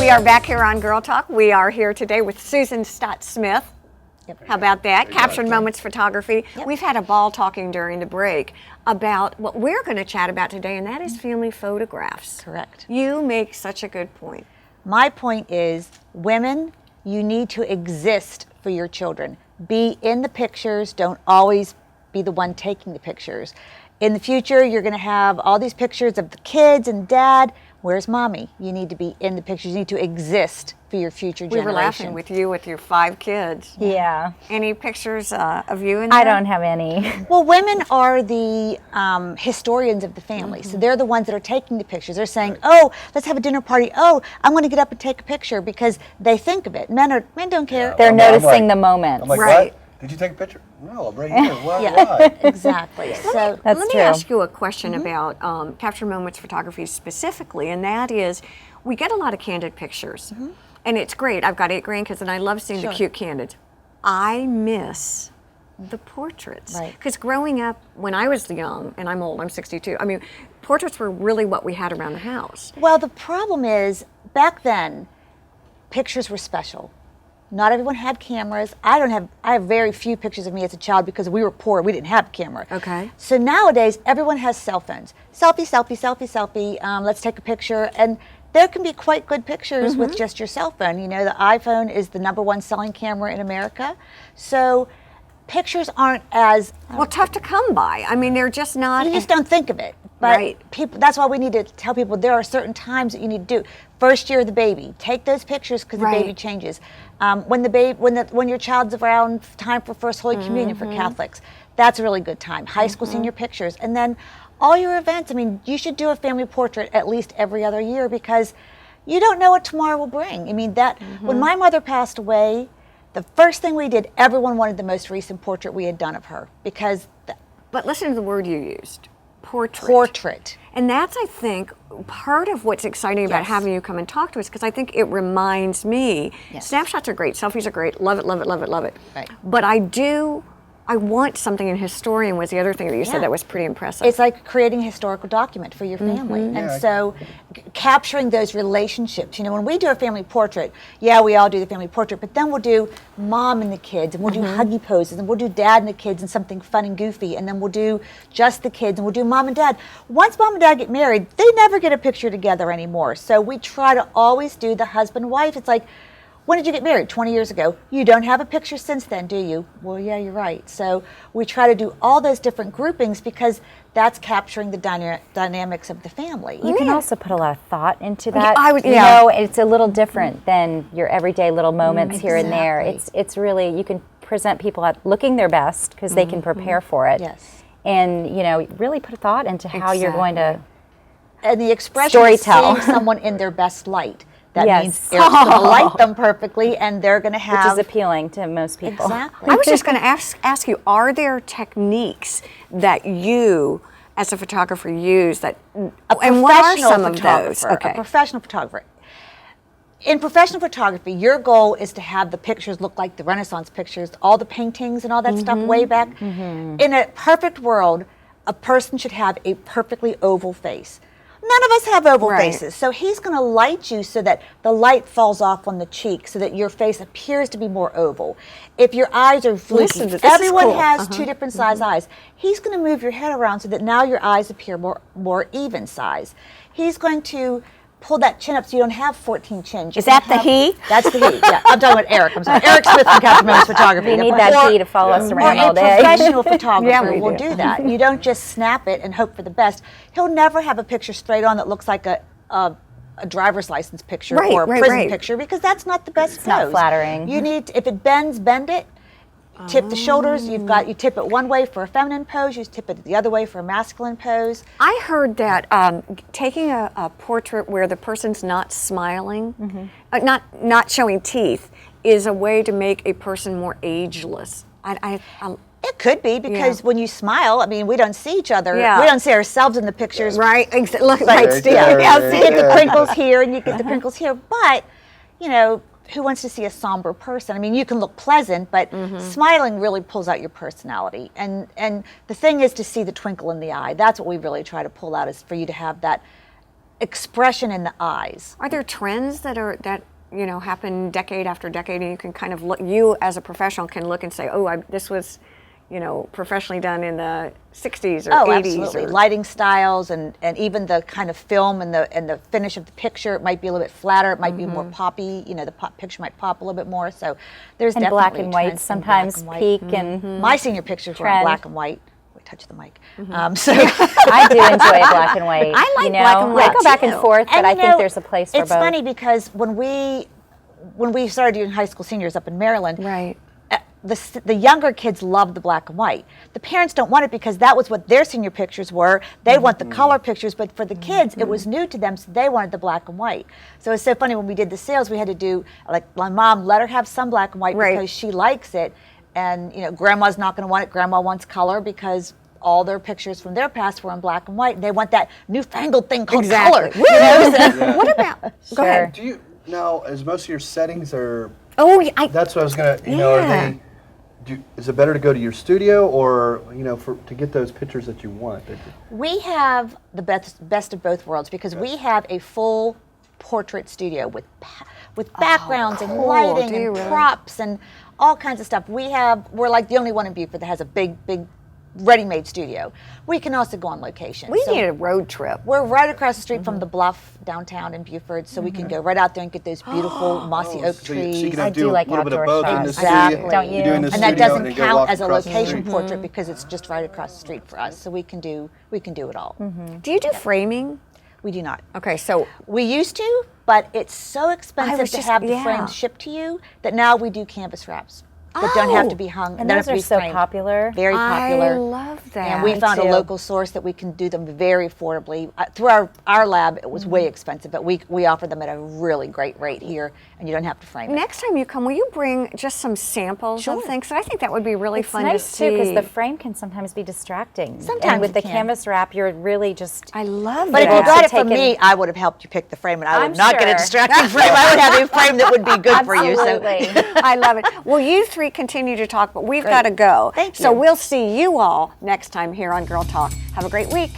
We are back here on Girl Talk. We are here today with Susan Stott-Smith. Yep. How about that? Captured Moments Photography. Yep. We've had a ball talking during the break about what we're going to chat about today, and that is family photographs. Correct. You make such a good point. My point is, women, you need to exist for your children. Be in the pictures. Don't always be the one taking the pictures. In the future, you're going to have all these pictures of the kids and dad. Where's mommy? You need to be in the pictures. You need to exist for your future generation. We were laughing with you with your 5 kids. Yeah. Any pictures of you in there? I don't have any. Well, women are the historians of the family. So they're the ones that are taking the pictures. They're saying, oh, let's have a dinner party. Oh, I'm going to get up and take a picture because they think of it. Men don't care. They're noticing the moment. I'm like, right. what? Did you take a picture? No, I'm right here. Why? Exactly. So That's Let me true. ask you a question about captured moments photography specifically, and that is, we get a lot of candid pictures, and it's great. I've got 8 grandkids, and I love seeing the cute candids. I miss the portraits. Right. Because growing up, when I was young, and I'm old, I'm 62, I mean, portraits were really what we had around the house. Well, the problem is, back then, pictures were special. Not everyone had cameras. I have very few pictures of me as a child because we were poor. We didn't have a camera. Okay. So nowadays, everyone has cell phones. Selfie, selfie, selfie, selfie. Let's take a picture. And there can be quite good pictures with just your cell phone. You know, the iPhone is the #1 selling camera in America. So pictures aren't as... Well, tough to come by. I mean, they're just not... You just don't think of it. But Right. people, that's why we need to tell people there are certain times that you need to do. First year of the baby, take those pictures because the baby changes. When your child's around time for First Holy Communion for Catholics, that's a really good time. High school senior pictures, and then all your events. I mean, you should do a family portrait at least every other year because you don't know what tomorrow will bring. I mean, when my mother passed away, the first thing we did, everyone wanted the most recent portrait we had done of her because. But listen to the word you used. Portrait. And that's, I think, part of what's exciting about having you come and talk to us, because I think it reminds me, snapshots are great, selfies are great, love it, love it, love it, love it. Right. But I want something, and historian was the other thing that you said that was pretty impressive. It's like creating a historical document for your family. And so capturing those relationships. You know, when we do a family portrait, we all do the family portrait, but then we'll do mom and the kids, and we'll do huggy poses, and we'll do dad and the kids and something fun and goofy, and then we'll do just the kids, and we'll do mom and dad. Once mom and dad get married, they never get a picture together anymore. So we try to always do the husband-wife. It's like, when did you get married? 20 years ago. You don't have a picture since then, do you? Well, yeah, you're right. So we try to do all those different groupings because that's capturing the dynamics of the family. You can also put a lot of thought into that. You know, it's a little different than your everyday little moments here and there. It's really, you can present people at looking their best because they can prepare for it. Yes. And, you know, really put a thought into how you're going to And the expression is seeing someone in their best light. That means Eric's going to light them perfectly, and they're going to have... Which is appealing to most people. Exactly. I was just going to ask you, are there techniques that you, as a photographer, use that... And what are some of those? A professional photographer. In professional photography, your goal is to have the pictures look like the Renaissance pictures, all the paintings and all that stuff way back. In a perfect world, a person should have a perfectly oval face. None of us have oval faces, so he's going to light you so that the light falls off on the cheek so that your face appears to be more oval. If your eyes are fluky, everyone has 2 different size eyes. He's going to move your head around so that now your eyes appear more even size. He's going to pull that chin up so you don't have 14 chins. Is that the he? That's the he, yeah. I'm talking about Eric. I'm sorry. Eric Smith from Captured Moments Photography. We need that he to follow us around all day. A professional photographer will do that. You don't just snap it and hope for the best. He'll never have a picture straight on that looks like a driver's license picture or a prison picture because that's not the best pose. It's not flattering. You need, if it bends, bend it. Tip the shoulders. You tip it one way for a feminine pose. You tip it the other way for a masculine pose. I heard that taking a portrait where the person's not smiling, not showing teeth, is a way to make a person more ageless. It could be because when you smile, I mean, we don't see each other. We don't see ourselves in the pictures. Right. Look like Steve. You get the crinkles here and you get the crinkles here. But, you know, who wants to see a somber person? I mean, you can look pleasant, but smiling really pulls out your personality. And the thing is to see the twinkle in the eye. That's what we really try to pull out, is for you to have that expression in the eyes. Are there trends that happen decade after decade, and you can kind of look, you as a professional can look and say, oh, this was, professionally done in the 60s or 80s. Absolutely. Lighting styles and even the kind of film and the finish of the picture. It might be a little bit flatter. It might be more poppy. The picture might pop a little bit more. So there's and definitely black and white sometimes peak. And my senior pictures were in black and white. Touch the mic. So I do enjoy black and white. I like black and white I go back and forth, but I think there's a place for both. It's funny because when we started doing high school seniors up in Maryland, right. The younger kids love the black and white. The parents don't want it because that was what their senior pictures were. They want the color pictures, but for the kids, it was new to them, so they wanted the black and white. So it's so funny when we did the sales, we had to do, like, my mom let her have some black and white because she likes it, and grandma's not going to want it. Grandma wants color because all their pictures from their past were in black and white, and they want that newfangled thing called color. What about? Go ahead. Do you now, as most of your settings are? Oh, that's what I was gonna. Are they? Is it better to go to your studio or to get those pictures that you want? We have the best of both worlds because we have a full portrait studio with backgrounds and lighting and props and all kinds of stuff. We're like the only one in Beaufort that has a big ready-made studio. We can also go on location. We need a road trip. We're right across the street from the Bluff downtown in Beaufort, so we can go right out there and get those beautiful mossy oak trees. So you can I do like a little bit of outdoor both in the shots. studio. Don't you? And that doesn't count as a location portrait because it's just right across the street for us. So we can do it all. Do you do framing? We do not. Okay, so we used to, but it's so expensive to have the frames shipped to you that now we do canvas wraps. That don't have to be hung. And those are so popular. Very popular. I love that. And we found a local source that we can do them very affordably. Through our lab, it was way expensive, but we offer them at a really great rate here, and you don't have to frame it. Next time you come, will you bring just some samples of things? I think that would be really fun to see. It's nice, too, because the frame can sometimes be distracting. Sometimes and with the canvas wrap, you're really just... I love But that. if you got it from me, I would have helped you pick the frame, and I would not get a distracting frame. I would have a frame that would be good for you. So. I love it. Well, you three continue to talk, but we've got to go. Thank you. So we'll see you all next time here on Girl Talk. Have a great week.